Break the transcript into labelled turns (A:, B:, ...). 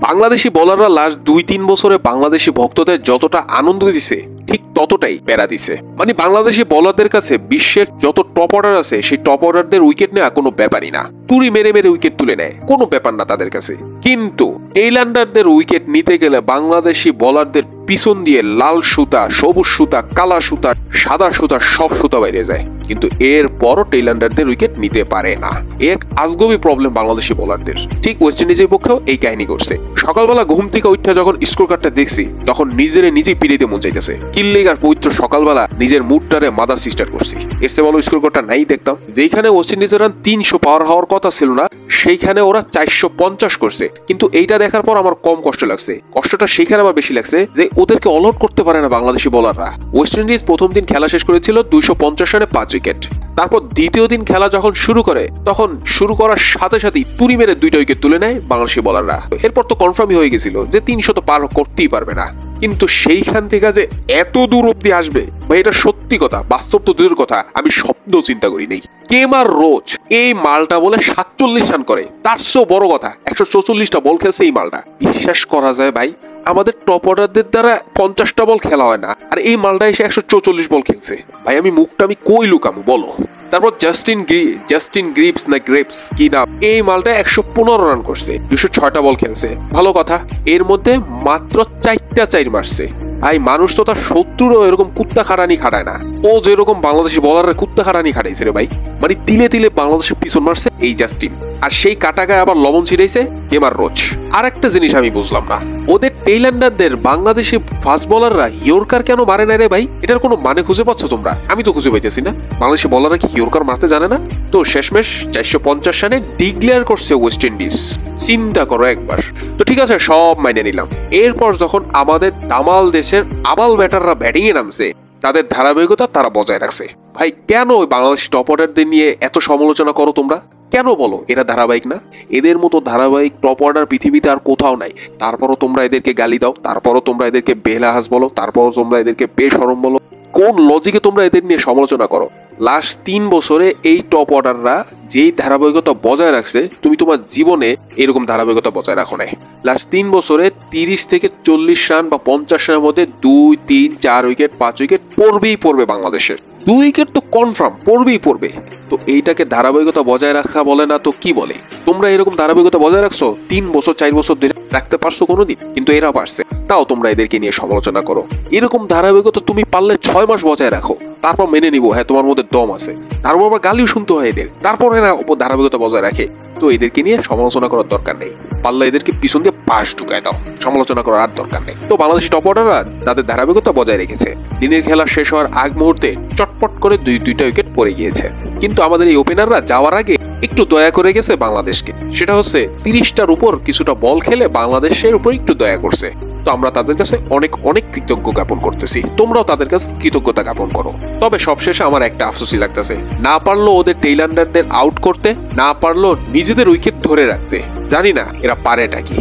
A: Bangladeshi বোলাররা last 2-3 বছরে বাংলাদেশি ভক্তদের যতটা আনন্দ দিছে ঠিক ততটাই প্যারা দিছে। মানে বাংলাদেশি বোলারদের কাছে বিশ্বের যত টপ অর্ডার আছে সেই টপ অর্ডারদের উইকেট নেওয়া কোনো ব্যাপারই না, তুড়ি মেরে মেরে উইকেট তুলে নেয়, কোনো ব্যাপার না তাদের কাছে। কিন্তু টেইলান্ডারদের উইকেট নিতে গেলে বাংলাদেশি বোলারদের পিছন দিয়ে লাল সুতা, সবুজ সুতা, কালা সুতা, সাদা সুতা সব সুতা বাইরে যায়, কিন্তু এরপরও টেইলান্ডারদের উইকেট নিতে পারে না। এক আজগবি প্রবলেম বাংলাদেশি বোলারদের। ঠিক ওয়েস্ট ইন্ডিজের পক্ষেও এই কাহিনী করছে। সকালবেলা ঘুম থেকে উঠে যখন স্কোর কার্ডটা দেখছি তখন নিজেই পিড়িতে মন চাইতেছে। কিল্লিগ আর পবিত্র সকালবেলা নিজের মুডটারে মাদার সিস্টার করছি। এর চেয়ে ভালো স্কোর কার্ডটা নাই দেখতাম। যেখানে ওয়েস্ট ইন্ডিজের রান 300 পাওয়ার হওয়ার কথা ছিল না, সেইখানে ওরা 450 করছে। কিন্তু এইটা দেখার পর আমার কম কষ্ট লাগছে। কষ্টটা সেইখানে আমার বেশি লাগছে যে ওদেরকে অল আউট করতে পারে না বাংলাদেশি বোলাররা। ওয়েস্ট ইন্ডিজ প্রথম দিন খেলা শেষ করেছিল 250 রানে 5 উইকেট। তারপর দ্বিতীয় দিন খেলা যখন শুরু করে তখন শুরু করার সাথে সাথেই তুড়ি মেরে 2টা উইকেট তুলে নেয় বাংলাদেশি বোলাররা। এরপর তো কনফার্মই হয়ে গেছিল যে 300 তো পার করতেই পারবে না। কিন্তু সেইখান থেকে যে এত দূর অব্দি আসবে ভাই, এটা সত্যি কথা, বাস্তব তো দূরের কথা, আমি স্বপ্ন চিন্তা করি নেই। কেমার রোচ এই মালটা বলে 47 রান করে, তার চেয়েও বড় কথা 144টা বল খেলছে এই মালটা। বিশ্বাস করা যায় ভাই, আমাদের টপ অর্ডারদের দ্বারা 50টা বল খেলা হয় না, আর এই মালটা এসে 144 বল খেলছে। ভাই আমি মুখটা আমি কই লুকামু বলো। তারপর জাস্টিন গ্রিপস না গ্রেপস কি নাম, এই মালটা 115 রান করছে, 206টা বল খেলছে। ভালো কথা, এর মধ্যে মাত্র 4টা 4 মারছে। ভাই মানুষ তো তার শত্রুরও এরকম কুত্তা খাটানি খাটায় না, ও যেরকম বাংলাদেশি বলাররা কুত্তা খাটানি খাটাইছে রে ভাই। মানে তিলে তিলে বাংলাদেশের পিছন মারছে এই জাস্টিন, আর সেই কাটাগায় আবার লবণ ছিটাইছে কেমার রোচ। আর একটা জিনিস আমি বুঝলাম না, ওদের টেইলান্ডারদের বাংলাদেশি ফাস্ট বোলাররা ইয়র্কার কেন মারে না রে ভাই? এটার কোনো মানে খুঁজে পাচ্ছ তোমরা? আমি তো খুঁজে পাইতেছি না। বাংলাদেশি বোলাররা কি ইয়র্কার মারতে জানে না? তো শেষমেশ 450 রানে ডিক্লেয়ার করছে ওয়েস্ট ইন্ডিজ। চিন্তা করো একবার। তো ঠিক আছে, সব মাইনে নিলাম। এরপর যখন আমাদের দামাল দেশের আবাল ব্যাটাররা ব্যাটিং এ নামছে, তাদের ধারাবাহিকতা তারা বজায় রাখছে। ভাই কেন ওই বাংলাদেশি টপ অর্ডারদের নিয়ে এত সমালোচনা করো তোমরা? কেন বলো এরা ধারাবাহিক না? এদের মতো ধারাবাহিক টপ অর্ডার পৃথিবীতে আর কোথাও নাই। তারপরও তোমরা এদেরকে গালি দাও, তারপরও তোমরা এদেরকে বেলাহাস বলো, তারপরও তোমরা এদেরকে বেশরম বলো। কোন লজিকে তোমরা এদের নিয়ে সমালোচনা করো? লাস্ট 3 বছরে এই টপ অর্ডাররা যেই ধারাবাহিকতা বজায় রাখছে, তুমি তোমার জীবনে এরকম ধারাবাহিকতা বজায় রাখো নাই। লাস্ট 3 বছরে 30 থেকে 40 রান বা 50 রানের মধ্যে 2, 3, 4 উইকেট 5 উইকেট পড়বে বাংলাদেশের। 2 উইকেট তো কনফার্ম পড়বে। তো এইটাকে ধারাবাহিকতা বজায় রাখা বলে না তো কি বলে? তোমরা এরকম ধারাবাহিকতা বজায় রাখছো 3 বছর 4 বছর ধরে, রাখতে পারছো কোনোদিন? কিন্তু এরা পারছে, তাও তোমরা এদেরকে নিয়ে সমালোচনা করো। এরকম ধারাবাহিকতা তুমি পারলে 6 মাস বজায় রাখো, তারপর মেনে নিবো হ্যাঁ তোমার মধ্যে দম আছে। তারপর আবার গালিও শুনতে হয় এদের, তারপর এরা ধারাবাহিকতা বজায় রাখে। তো এদেরকে নিয়ে সমালোচনা করার দরকার নেই। পারলে এদেরকে পিছন দিয়ে পাশ ঢুকায় দাও, সমালোচনা করার আর দরকার নেই। তো বাংলাদেশি টপ অর্ডাররা তাদের ধারাবাহিকতা বজায় রেখেছে। দিনের খেলা শেষ হওয়ার আগ মুহূর্তে চটপট করে 2টা উইকেট পড়ে গিয়েছে। কিন্তু আমাদের এই ওপেনাররা যাওয়ার আগে একটু দয়া করে গেছে বাংলাদেশকে। সেটা হচ্ছে 30টার উপর কিছুটা বল খেলে বাংলাদেশের উপর একটু দয়া করছে। তো আমরা তাদের কাছে অনেক কৃতজ্ঞ জ্ঞাপন করতেছি। তোমরাও তাদের কাছে কৃতজ্ঞতা জ্ঞাপন করো। তবে সবশেষে আমার একটা আফসোসই লাগতেছে, না পারলো ওদের টেইলান্ডারদের আউট করতে, না পারলো নিজেদের উইকেট ধরে রাখতে। জানি না এরা পারেটা কি।